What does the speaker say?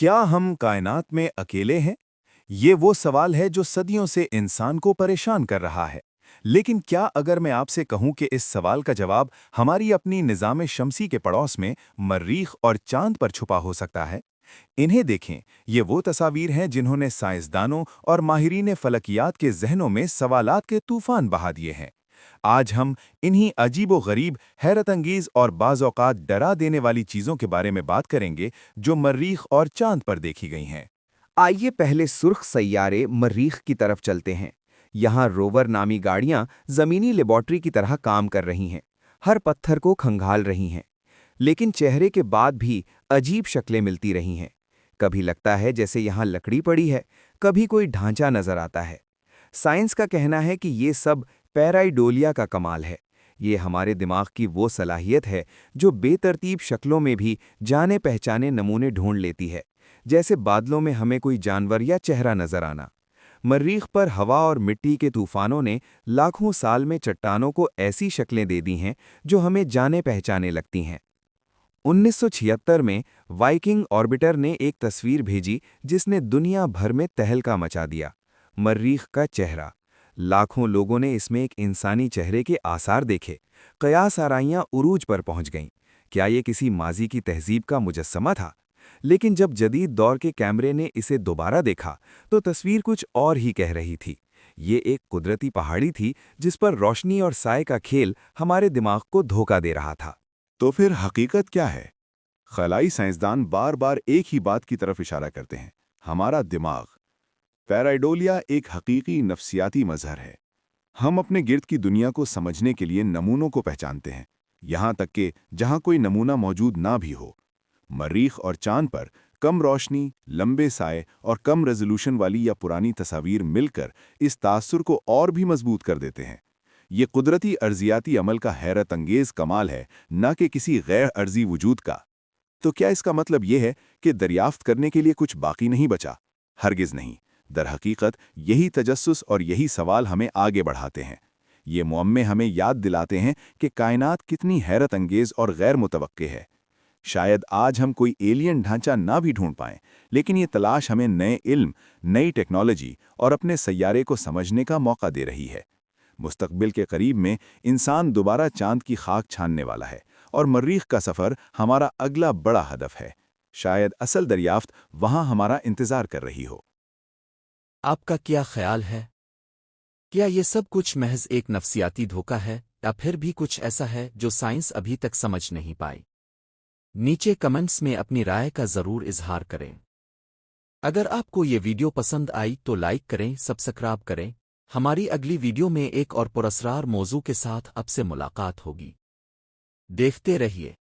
क्या हम कायनात में अकेले हैं? ये वो सवाल है जो सदियों से इंसान को परेशान कर रहा है। लेकिन क्या अगर मैं आपसे कहूं कि इस सवाल का जवाब हमारी अपनी निज़ाम शमसी के पड़ोस में मर्रीख और चांद पर छुपा हो सकता है? इन्हें देखें, ये वो तस्वीर हैं जिन्होंने साइंसदानों और माहिरीन फलकियात के जहनों में सवालात के तूफान बहा दिए हैं। आज हम इन्हीं अजीबो-गरीब, हैरत-अंगेज़ और बाज़ औक़ात डरा देने वाली चीज़ों के बारे में बात करेंगे, जो मर्रीख़ और चाँद पर देखी गई हैं। आइए पहले सुर्ख सैयारे मरीख की तरफ चलते हैं। यहाँ रोवर नामी गाड़ियाँ ज़मीनी लेबॉर्ट्री की तरह काम कर रही हैं, हर पत्थर को खंगाल रही हैं। लेकिन चेहरे के बाद भी अजीब शक्लें मिलती रही हैं। कभी लगता है जैसे यहाँ लकड़ी पड़ी है, कभी कोई ढांचा नजर आता है। साइंस का कहना है कि ये सब पैराइडोलिया का कमाल है। ये हमारे दिमाग की वो सलाहियत है जो बेतरतीब शक्लों में भी जाने पहचाने नमूने ढूंढ लेती है, जैसे बादलों में हमें कोई जानवर या चेहरा नजर आना। मर्रीख पर हवा और मिट्टी के तूफानों ने लाखों साल में चट्टानों को ऐसी शक्लें दे दी हैं जो हमें जाने पहचाने लगती हैं। 1976 में वाइकिंग ऑर्बिटर ने एक तस्वीर भेजी जिसने दुनिया भर में तहलका मचा दिया। मर्रीख का चेहरा। लाखों लोगों ने इसमें एक इंसानी चेहरे के आसार देखे। कयास आराइयां उरूज पर पहुंच गईं। क्या ये किसी माजी की तहजीब का मुजस्समा था? लेकिन जब जदीद दौर के कैमरे ने इसे दोबारा देखा तो तस्वीर कुछ और ही कह रही थी। ये एक कुदरती पहाड़ी थी जिस पर रोशनी और साए का खेल हमारे दिमाग को धोखा दे रहा था। तो फिर हकीकत क्या है? खलाई साइंसदान बार बार एक ही बात की तरफ इशारा करते हैं, हमारा दिमाग। पैराइडोलिया एक हकीकी नफ्सियाती मजहर है। हम अपने गिर्द की दुनिया को समझने के लिए नमूनों को पहचानते हैं, यहाँ तक कि जहाँ कोई नमूना मौजूद ना भी हो। मरीख और चांद पर कम रोशनी, लंबे साए और कम रेजोल्यूशन वाली या पुरानी तस्वीर मिलकर इस तासुर को और भी मजबूत कर देते हैं। ये कुदरती अर्जियाती अमल का हैरत अंगेज कमाल है, न कि किसी गैर अर्जी वजूद का। तो क्या इसका मतलब ये है कि दरियाफ्त करने के लिए कुछ बाकी नहीं बचा? हरगिज़ नहीं। दरहकीकत यही तजस्सुस और यही सवाल हमें आगे बढ़ाते हैं। ये मुअम्मे हमें याद दिलाते हैं कि कायनात कितनी हैरत अंगेज और गैर मुतवक्के है। शायद आज हम कोई एलियन ढांचा ना भी ढूंढ पाएं, लेकिन ये तलाश हमें नए इल्म, नई टेक्नोलॉजी और अपने सैयारे को समझने का मौका दे रही है। मुस्तकबिल के करीब में इंसान दोबारा चांद की खाक छानने वाला है और मर्रीख का सफ़र हमारा अगला बड़ा हदफ है। शायद असल दरियाफ्त वहाँ हमारा इंतज़ार कर रही हो। आपका क्या ख्याल है? क्या ये सब कुछ महज एक नफ्सियाती धोखा है या फिर भी कुछ ऐसा है जो साइंस अभी तक समझ नहीं पाई? नीचे कमेंट्स में अपनी राय का ज़रूर इजहार करें। अगर आपको ये वीडियो पसंद आई तो लाइक करें, सब्सक्राइब करें। हमारी अगली वीडियो में एक और पुरस्कार मौजू के साथ आपसे मुलाकात होगी। देखते रहिए।